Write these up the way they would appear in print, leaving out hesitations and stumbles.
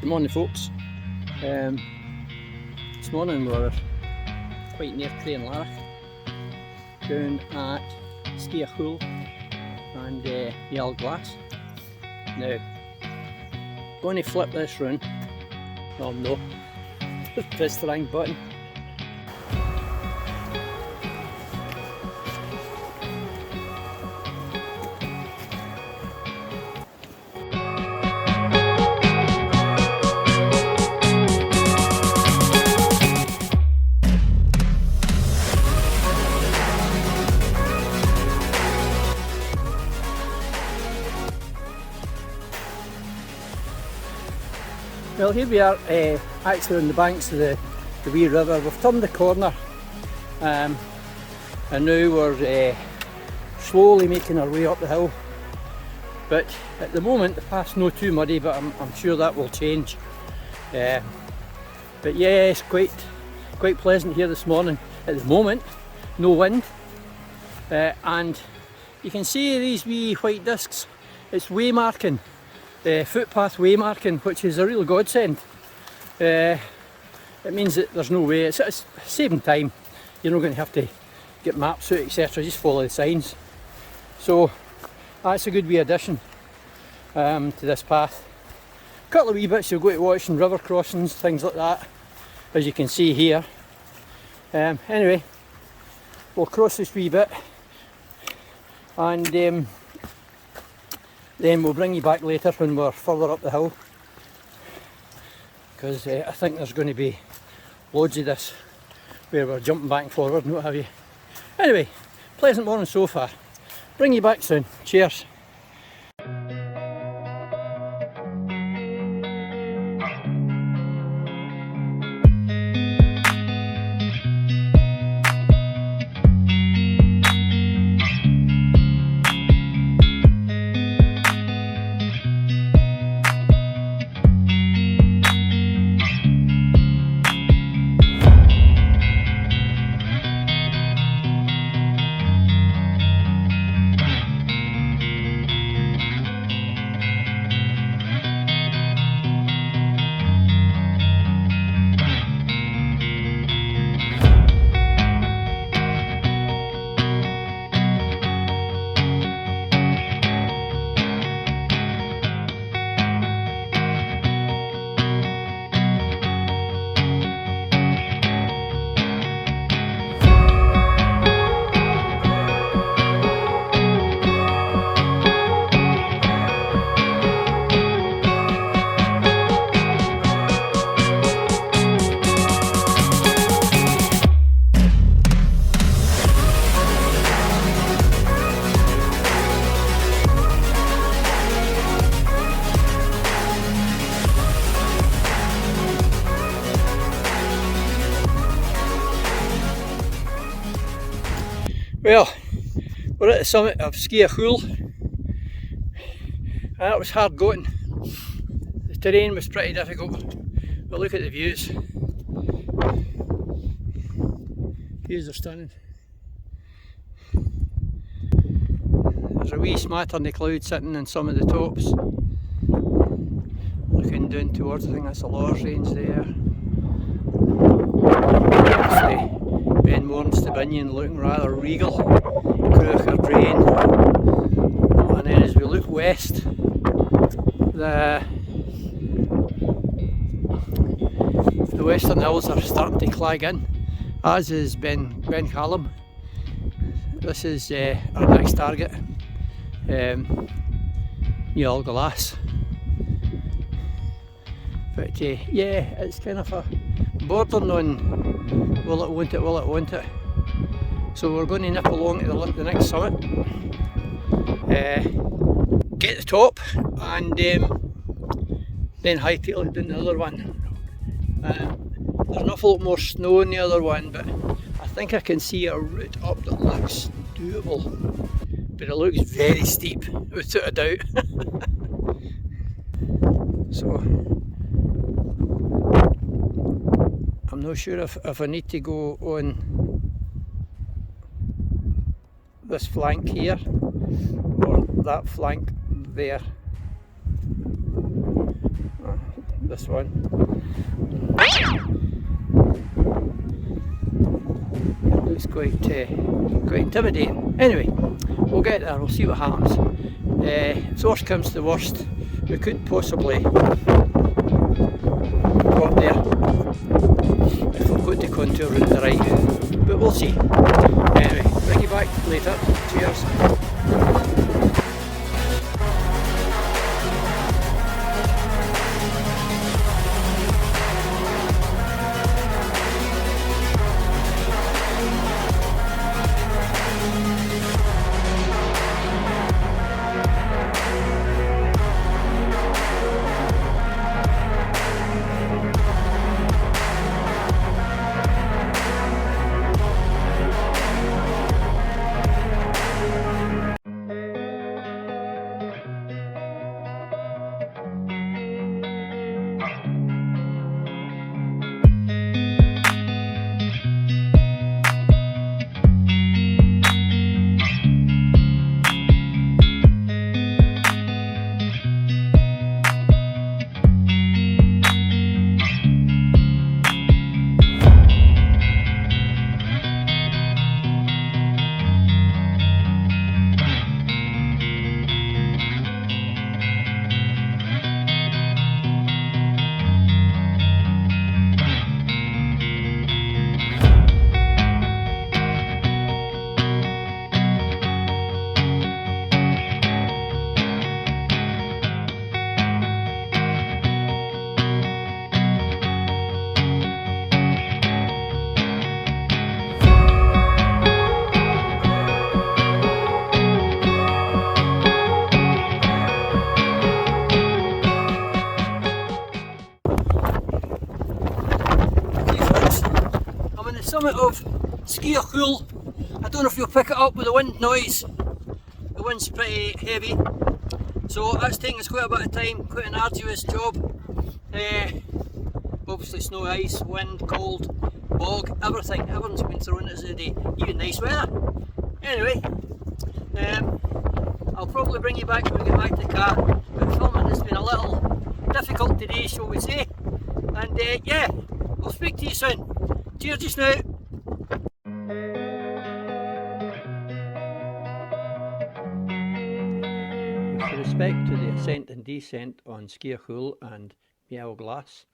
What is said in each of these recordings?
Good morning, folks. This morning we're quite near Lara, down at Sgiath Chuill and Meall Glas. Now, going to flip this round. Oh no, press the wrong button. Well, here we are actually on the banks of the wee river. We've turned the corner and now we're slowly making our way up the hill. But at the moment the path's not too muddy, but I'm sure that will change. But yeah, it's quite pleasant here this morning. At the moment, no wind, and you can see these wee white discs. It's way marking. Footpath way marking, which is a real godsend. It means that there's no way, it's saving time. You're not going to have to get maps out, etc. Just follow the signs. So that's a good wee addition to this path. A couple of wee bits you'll go to watching, river crossings, things like that, as you can see here. Anyway, we'll cross this wee bit and then we'll bring you back later when we're further up the hill, because I think there's going to be loads of this where we're jumping back and forward and what have you. Anyway, pleasant morning so far. Bring you back soon. Cheers. Well, we're at the summit of Sgiath Chuill, and that was hard going. The terrain was pretty difficult, but look at the views. Views are stunning. There's a wee smattering of clouds sitting in some of the tops. Looking down towards, I think that's the Lars range there. Ben Morn's to Binion looking rather regal. Cruicher Drain. And then as we look west, the western hills are starting to clag in, as is Ben Callum. This is our next target, Meall Glas. But yeah, it's kind of a bordering on will it want it. So we're going to nip along to the next summit, get the top, and then hightail it down the other one. There's an awful lot more snow in the other one, but I think I can see a route up that looks doable, but it looks very steep, without a doubt. So I'm not sure if I need to go on this flank here or that flank there. this one. It looks quite intimidating. Anyway, we'll get there, we'll see what happens. If the worst comes to the worst, we could possibly go up there if we've got the contour route the right, but we'll see. Anyway, bring you back later. Cheers. Summit of Sgiath Chuill. I don't know if you'll pick it up with the wind noise. The wind's pretty heavy, so that's taking us quite a bit of time, quite an arduous job. Obviously snow, ice, wind, cold, bog, everything's been thrown at us today, even nice weather. Anyway, I'll probably bring you back when we get back to the car, but filming has been a little difficult today, shall we say, and yeah, I'll speak to you soon. Cheers just now. With respect to the ascent and descent on Sgiath Chuill and Meall Glas,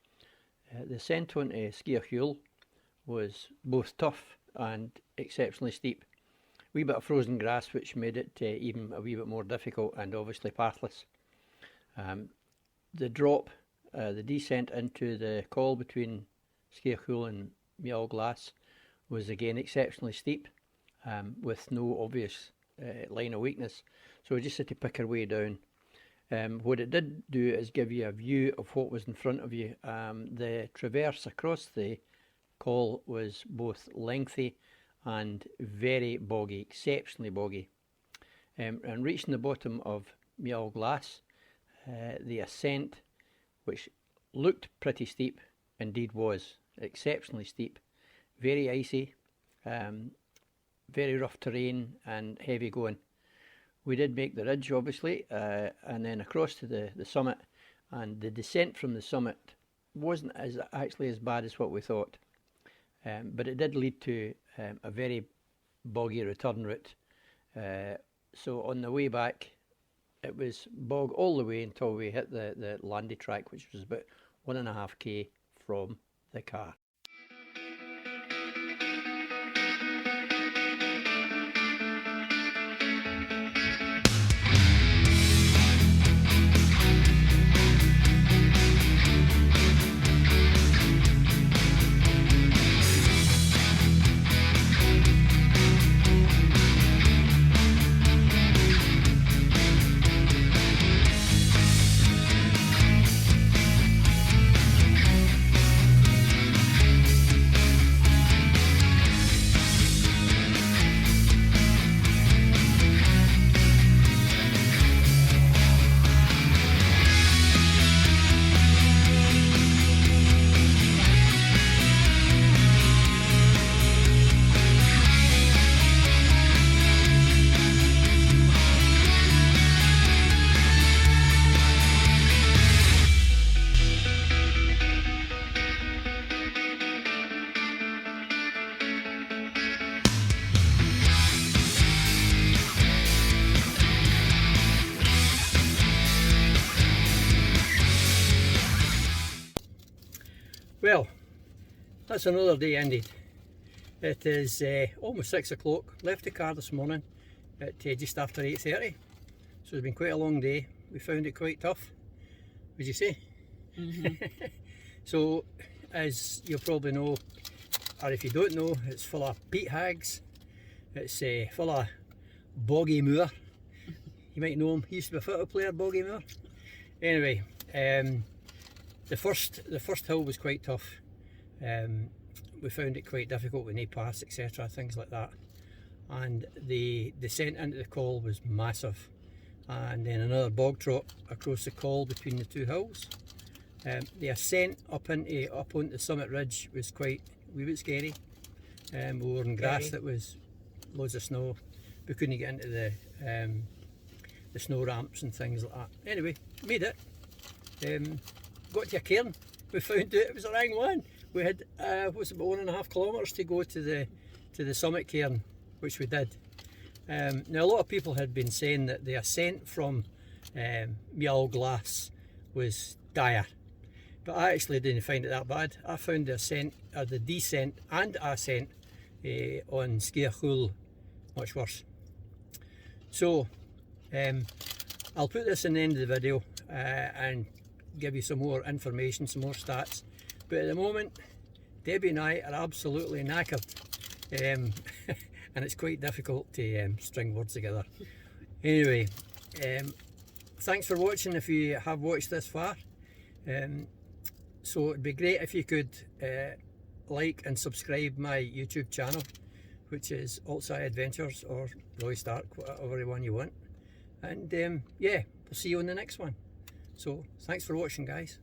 the ascent on Sgiath Chuill was both tough and exceptionally steep. A wee bit of frozen grass which made it even a wee bit more difficult, and obviously pathless. The drop, the descent into the col between Sgiath Chuill and Meall Glas was again exceptionally steep, with no obvious line of weakness, so we just had to pick our way down. What it did do is give you a view of what was in front of you. The traverse across the col was both lengthy and very boggy, exceptionally boggy. And reaching the bottom of Meall Glas, the ascent, which looked pretty steep, indeed was exceptionally steep, very icy, very rough terrain and heavy going. We did make the ridge obviously, and then across to the summit, and the descent from the summit wasn't actually as bad as what we thought, but it did lead to a very boggy return route. So on the way back it was bog all the way until we hit the landing track, which was about 1.5 km from the car. Well, that's another day ended. It is almost 6 o'clock. Left the car this morning at just after 8:30. So it's been quite a long day. We found it quite tough, would you say? So, as you probably know, or if you don't know, it's full of peat hags. It's full of Boggy Moor. You might know him. He used to be a football player, Boggy Moor. Anyway, the first hill was quite tough. We found it quite difficult with no pass, etc., things like that. And the descent into the col was massive. And then another bog trot across the col between the two hills. The ascent up onto the summit ridge was quite a wee bit scary. We were in grass that was loads of snow. We couldn't get into the snow ramps and things like that. Anyway, made it. Got to a cairn. We found it was the wrong one. We had what's about 1.5 kilometres to go to the summit cairn, which we did. Now a lot of people had been saying that the ascent from Meall Glas was dire, but I actually didn't find it that bad. I found the ascent, or the descent and ascent on Sgiath Chuill much worse. So I'll put this in the end of the video and give you some more information, some more stats. But at the moment, Debbie and I are absolutely knackered. And it's quite difficult to string words together. Anyway, thanks for watching if you have watched this far. So it'd be great if you could like and subscribe my YouTube channel, which is Outside Adventures or Roy Stark, whatever one you want. And yeah, we'll see you on the next one. So thanks for watching, guys.